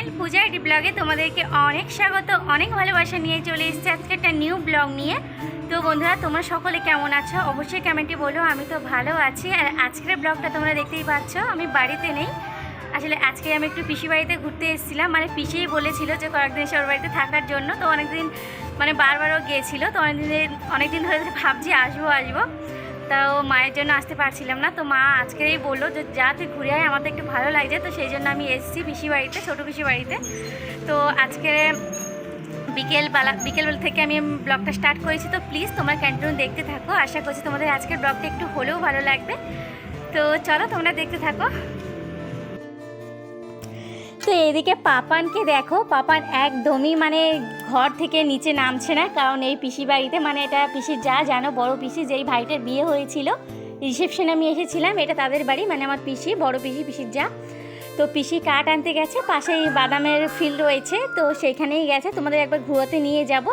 Channel পূজা এডি ব্লগে তোমাদেরকে অনেক স্বাগত, অনেক ভালোবাসা নিয়ে চলে এসেছি আজকে একটা নিউ ব্লগ নিয়ে। তো বন্ধুরা, তোমরা সকলে কেমন আছো অবশ্যই কমেন্টে বলো। আমি তো ভালো আছি। আর আজকের ব্লগটা তোমরা দেখতেই পাচ্ছ, আমি বাড়িতে নেই। আসলে আজকে আমি একটু পিসি বাড়িতে ঘুরতে এসেছিলাম। মানে পিসিই বলেছিল যে কয়েকদিন এসে ওর বাড়িতে থাকার জন্য। তো অনেকদিন মানে বারবারও গিয়েছিল। তো অনেকদিন ধরে ভাবছি আসবো। তাও মায়ের জন্য আসতে পারছিলাম না। তো মা আজকেই বললো যে যা তুই ঘুরে আয়, আমার তো একটু ভালো লাগছে। তো সেই জন্য আমি এসেছি পিসি বাড়িতে, ছোটো পিসি বাড়িতে। তো আজকে বিকেলবেলা থেকে আমি ব্লগটা স্টার্ট করেছি। তো প্লিজ তোমরা কন্টিনিউ দেখতে থাকো। আশা করছি তোমাদের আজকের ব্লগটা একটু হলেও ভালো লাগবে। তো চলো তোমরা দেখতে থাকো। তো এদিকে পাপানকে দেখো, পাপান একদমই মানে ঘর থেকে নিচে নামছে না। কারণ এই পিসি বাড়িতে মানে এটা পিসির যা জানো, বড় পিসি, যেই ভাইটার বিয়ে হয়েছিল রিসেপশনে আমি এসেছিলাম। এটা তাদের বাড়ি, মানে আমার পিসি, বড় পিসি, পিসির যা। তো পিসি কাঠ আনতে গেছে, পাশেই বাদামের ফিল্ড রয়েছে, তো সেইখানেই গেছে। তোমাদের একবার ঘুরোতে নিয়ে যাব।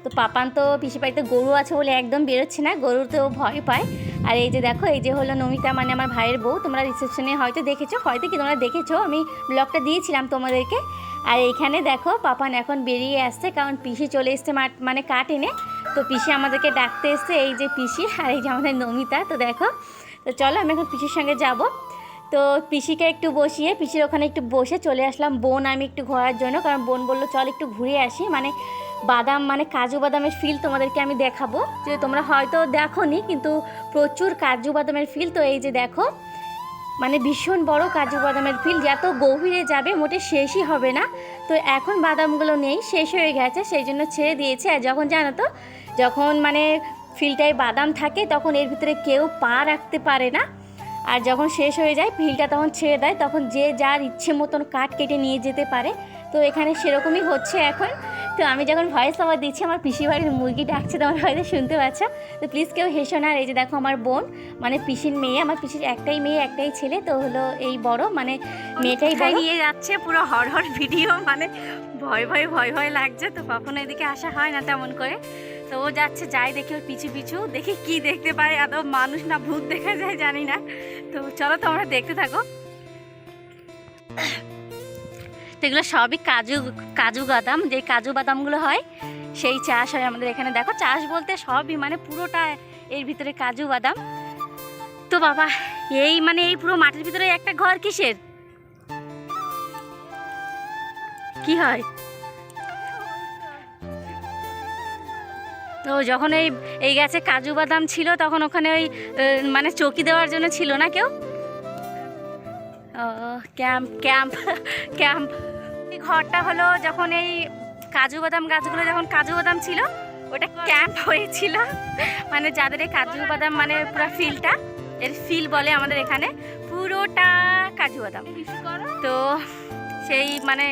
তো পাপান তো পিসি বাড়িতে গরু আছে বলে একদম বেরোচ্ছে না, গরুর তো ভয় পায়। আর এই যে দেখো, এই যে হলো নমিতা, মানে আমার ভাইয়ের বউ। তোমরা রিসেপশনে হয়তো দেখেছো, কি তোমরা দেখেছো, আমি ব্লগটা দিয়েছিলাম তোমাদেরকে। আর এইখানে দেখো পাপান এখন বেরিয়ে আসছে, কারণ পিসি চলে এসছে মানে কাঠ এনে। তো পিসি আমাদেরকে ডাকতে এসছে, এই যে পিসি, আর এই যে আমাদের নমিতা। তো দেখো, তো চলো আমি এখন পিসির সঙ্গে যাব। তো পিসিকে একটু বসিয়ে পিসির ওখানে একটু বসে চলে আসলাম বোন আমি একটু ঘোরার জন্য। কারণ বোন বললো চল একটু ঘুরে আসি, মানে বাদাম, মানে কাজু বাদামের ফিল তোমাদেরকে আমি দেখাবো। যে তোমরা হয়তো দেখোনি, কিন্তু প্রচুর কাজু বাদামের ফিল। তো এই যে দেখো, মানে ভীষণ বড় কাজু বাদামের ফিল, যত গভীরে যাবে মোটে শেষই হবে না। তো এখন বাদামগুলো নেই, শেষ হয়ে গেছে, সেই জন্য ছেড়ে দিয়েছে। আর যখন জানো তো, যখন মানে ফিলটায় বাদাম থাকে তখন এর ভিতরে কেউ পা রাখতে পারে না। আর যখন শেষ হয়ে যায় ফিলটা তখন ছেড়ে দেয়, তখন যে যার ইচ্ছে মতন কাঠ কেটে নিয়ে যেতে পারে। তো এখানে সেরকমই হচ্ছে এখন। তো আমি যখন ভয়েস ওভার দিচ্ছি, আমার পিসি বাড়ির মুরগি ডাকছে, তোমার হয়তো শুনতে পাচ্ছ। তো প্লিজ কেউ হেসো না। আর এই যে দেখো আমার বোন, মানে পিসির মেয়ে, আমার পিসির একটাই মেয়ে একটাই ছেলে। তো হলো এই বড়, মানে মেয়েটাই নিয়ে যাচ্ছে, পুরো হর ভিডিও, মানে ভয় লাগছে। তো কখনো এদিকে আসা হয় না তেমন করে। তো ও যাচ্ছে, যাই দেখি ওর পিছু দেখি কি দেখতে পাই, আদৌ মানুষ না ভূত দেখা যায় জানি না। তো চলো তোমরা দেখতে থাকো। তো এগুলো সবই কাজু বাদাম, যে কাজু বাদামগুলো হয় সেই চাষ হয় আমাদের এখানে। দেখো, চাষ বলতে সবই, মানে পুরোটা এর ভিতরে কাজু বাদাম। তো বাবা, এই মানে এই পুরো মাটির ভিতরে একটা ঘর কিসের, কি হয়? তো যখন এই গাছে কাজু বাদাম ছিল, তখন ওখানে ওই মানে চৌকি দেওয়ার জন্য ছিল না কেউ। ক্যাম্প এই ঘরটা হলো যখন এই কাজু বাদাম গাছগুলো, যখন কাজু বাদাম ছিল, ওটা ক্যাম্প হয়েছিল। মানে যাদের এই কাজু বাদাম, মানে পুরো ফিল্ডটা, এর ফিল বলে আমাদের এখানে, পুরোটা কাজু বাদাম। তো সেই মানে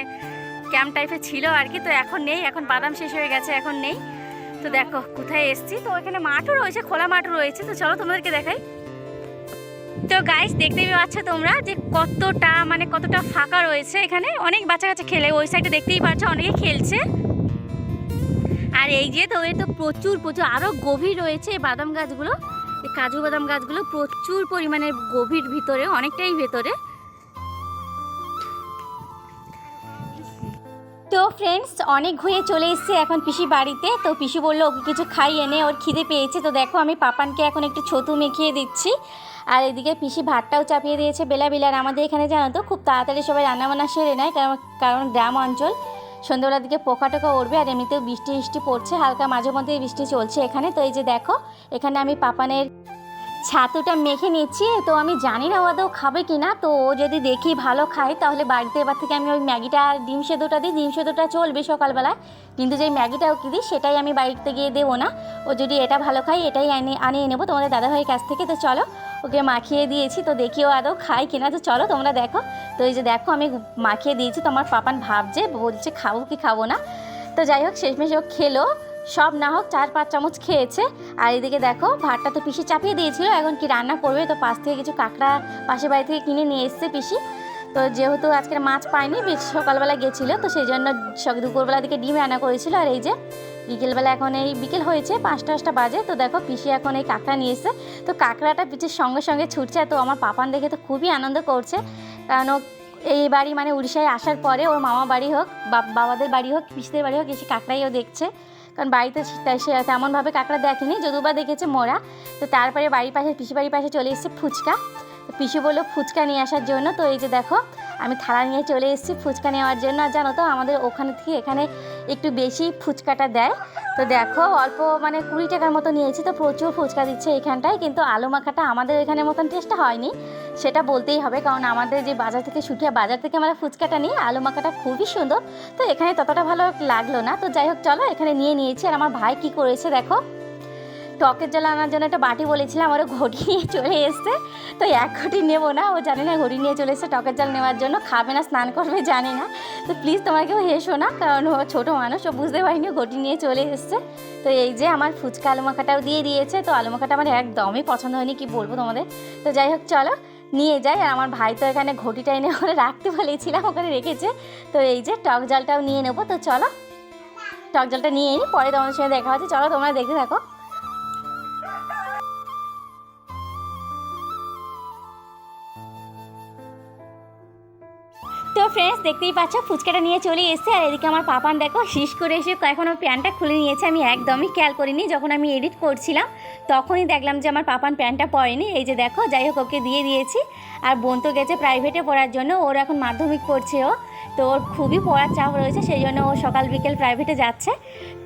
ক্যাম্প টাইপের ছিল আর কি। তো এখন নেই, এখন বাদাম শেষ হয়ে গেছে, এখন নেই। তো দেখো কোথায় এসছি। তো এখানে মাঠও রয়েছে, খোলা মাঠও রয়েছে। তো চলো তোমাদেরকে দেখাই। তো গাইস, দেখতেই পাচ্ছ তোমরা যে কতটা ফাঁকা রয়েছে। এখানে অনেক বাচ্চা কাচ্চা খেলে, ওই সাইডে দেখতেই পাচ্ছ অনেকে খেলছে। আর এই যে, তো এই তো প্রচুর আরও গভীর রয়েছে এই বাদাম গাছগুলো, এই কাজু বাদাম গাছগুলো প্রচুর পরিমাণে গভীর, ভিতরে অনেকটাই ভেতরে। তো ফ্রেন্ডস, অনেক ঘুরে চলে এসেছে এখন পিসি বাড়িতে। তো পিসি বললো ওকে কিছু খাই এনে, ওর খিদে পেয়েছে। তো দেখো, আমি পাপানকে এখন একটু ছতু মেখিয়ে দিচ্ছি। আর এদিকে পিসি ভাতটাও চাপিয়ে দিয়েছে বেলা। আর আমাদের এখানে জানো তো খুব তাড়াতাড়ি সবাই রান্নাবান্না সেরে নেয়, কারণ গ্রাম অঞ্চল, সন্ধ্যাবেলার দিকে পোকা টোকা উঠবে। আর এমনিতেও বৃষ্টি পড়ছে, হালকা মাঝে মধ্যে বৃষ্টি চলছে এখানে। তো এই যে দেখো, এখানে আমি পাপানের ছাতুটা মেখে নিচ্ছি। তো আমি জানি না ও আদৌ খাবে কি না। তো ও যদি দেখি ভালো খায়, তাহলে বাড়িতে এবার থেকে আমি ওই ম্যাগিটা আর ডিম সেদ্ধটা দিই। ডিম সেদ্ধটা চলবে সকালবেলায়, কিন্তু যেই ম্যাগিটা ওকে দিই সেটাই আমি বাড়িতে গিয়ে দেবো না। ও যদি এটা ভালো খায়, এটাই আনিয়ে নেবো তোমাদের দাদাভাইয়ের কাছ থেকে। তো চলো, ওকে মাখিয়ে দিয়েছি। তো দেখি ও আদৌ খায় কিনা। তো চলো তোমরা দেখো। তো এই যে দেখো, আমি মাখিয়ে দিয়েছি। তো আমার পাপান ভাবছে, বলছে খাবো কি খাবো না। তো যাই হোক, শেষমেশ ও খেলো, সব না হোক 4-5 চামচ খেয়েছে। আর এদিকে দেখো, ভাতটা তো পিসি চাপিয়ে দিয়েছিল, এখন কি রান্না করবে। তো পাশ থেকে কিছু কাঁকড়া পাশের বাড়ি থেকে কিনে নিয়ে এসছে পিসি। তো যেহেতু আজকের মাছ পায়নি, সকালবেলা গেছিলো, তো সেই জন্য দুপুরবেলা দিকে ডিম রান্না করেছিল। আর এই যে বিকেলবেলা, এখন এই বিকেল হয়েছে 5টা বাজে। তো দেখো, পিসি এখন এই কাঁকড়া নিয়ে এসছে। তো কাঁকড়াটা পিসির সঙ্গে ছুটছে। তো আমার পাপান দেখে তো খুবই আনন্দ করছে, কারণ এই বাড়ি মানে উড়িষ্যায় আসার পরে ওর মামা বাড়ি হোক বাবাদের বাড়ি হোক পিসিদের বাড়ি হোক এসে কাঁকড়াইও দেখছে, কারণ বাড়িতে সে তেমনভাবে কাঁকড়া দেখেনি, যদুবা দেখেছে মোরা। তো তারপরে বাড়ির পাশে পিসি বাড়ির পাশে চলে এসেছে ফুচকা। তো পিসি বললো ফুচকা নিয়ে আসার জন্য। তো এই যে দেখো আমি থালা নিয়ে চলে এসেছি ফুচকা নেওয়ার জন্য। আর জানো তো আমাদের ওখানে থেকে এখানে একটু বেশি ফুচকাটা দেয়। তো দেখো অল্প মানে 20 টাকার মতো নিয়েছি, তো প্রচুর ফুচকা দিচ্ছে এখানটায়। কিন্তু আলু মাখাটা আমাদের এখানের মতন টেস্টটা হয়নি, সেটা বলতেই হবে, কারণ আমাদের যে বাজার থেকে সুটিয়া বাজার থেকে আমরা ফুচকাটা নিই, আলু মাখাটা খুবই সুন্দর। তো এখানে ততটা ভালো লাগলো না। তো যাই হোক চলো এখানে নিয়েছি। আর আমার ভাই কি করেছে দেখো, টকের জল আনার জন্য একটা বাটি বলেছিলাম, আরও ঘটি নিয়ে চলে এসছে। তো 1 ঘটি নেবো না, ও জানে না ঘটি নিয়ে চলে এসছে টকের জল নেওয়ার জন্য, খাবে না স্নান করবে জানে না। তো প্লিজ তোমার কেউ হেসো না, কারণ ও ছোটো মানুষ, ও বুঝতে পারিনি ঘটি নিয়ে চলে এসছে। তো এই যে আমার ফুচকা আলু মাখাটাও দিয়ে দিয়েছে। তো আলু মাখাটা আমার একদমই পছন্দ হয়নি, কি বলবো তোমাদের। তো যাই হোক চলো নিয়ে যাই। আর আমার ভাই তো এখানে ঘটিটা এনে ওখানে রাখতে বলেছিলাম, ওখানে রেখেছে। তো এই যে টক জলটাও নিয়ে নেবো। তো চলো টক জলটা নিয়ে নিই, পরে তোমাদের সঙ্গে দেখা হচ্ছে। চলো তোমরা দেখতে থাকো। তো ফ্রেন্ডস দেখতেই পাচ্ছ ফুচকাটা নিয়ে চলে এসেছে। আর এদিকে আমার পাপান দেখো শীষ করে এসে এখনও প্যান্টটা খুলে নিয়েছে। আমি একদমই খেয়াল করিনি, যখন আমি এডিট করছিলাম তখনই দেখলাম যে আমার পাপান প্যান্টটা পরেনি। এই যে দেখো যাই হোক ওকে দিয়ে দিয়েছি। আর বোন তো গেছে প্রাইভেটে পড়ার জন্য, ওর এখন মাধ্যমিক পড়ছে ও, তো ওর খুবই পড়ার চাপ রয়েছে, সেই জন্য ও সকাল বিকেল প্রাইভেটে যাচ্ছে।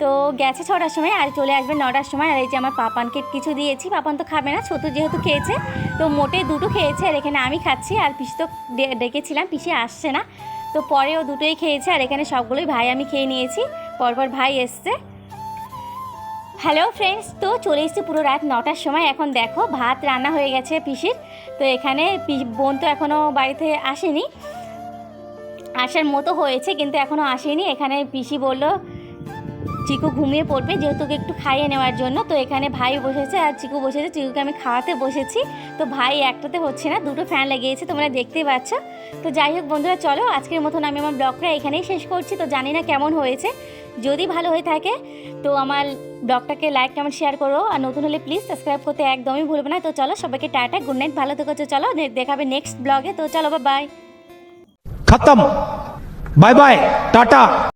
তো গেছে 6টার সময় আর চলে আসবে 9টার সময়। আর এই যে আমার পাপানকে কিছু দিয়েছি, পাপান তো খাবে না, ছোটো যেহেতু খেয়েছে, তো মোটে 2টো খেয়েছে। আর এখানে আমি খাচ্ছি, আর পিসি তো ডেকেছিলাম, পিসি আসছে না, তো পরে ও 2টোই খেয়েছে। আর এখানে সবগুলোই ভাই আমি খেয়ে নিয়েছি, পরপর ভাই এসছে। হ্যালো ফ্রেন্ডস, তো চলে এসেছি পুরো রাত 9টার সময়। এখন দেখো ভাত রান্না হয়ে গেছে পিসির। তো এখানে বোন তো এখনও বাড়িতে আসেনি, আসার মতো হয়েছে কিন্তু এখনও আসেনি। এখানে পিসি বলল চিকু ঘুমিয়ে পড়বে, যেহেতু একটু খাইয়ে নেওয়ার জন্য। তো এখানে ভাই বসেছে আর চিকু বসেছে, চিকুকে আমি খাওয়াতে বসেছি। তো ভাই একটাতে হচ্ছে না, 2টো ফ্যান লাগিয়েছে, তোমরা দেখতেই পাচ্ছ। তো যাই হোক বন্ধুরা চলো আজকের মতন আমি আমার ব্লগটা এখানেই শেষ করছি। তো জানি না কেমন হয়েছে, যদি ভালো হয়ে থাকে তো আমার ব্লগটাকে লাইক কমেন্ট শেয়ার করো। আর নতুন হলে প্লিজ সাবস্ক্রাইব করতে একদমই ভুলবে না। তো চলো সবাইকে টাটা, গুড নাইট, ভালো থেকো। চলো দেখাবে নেক্সট ব্লগে। তো চলো বাই। खत्म, बाय बाय, टाटा।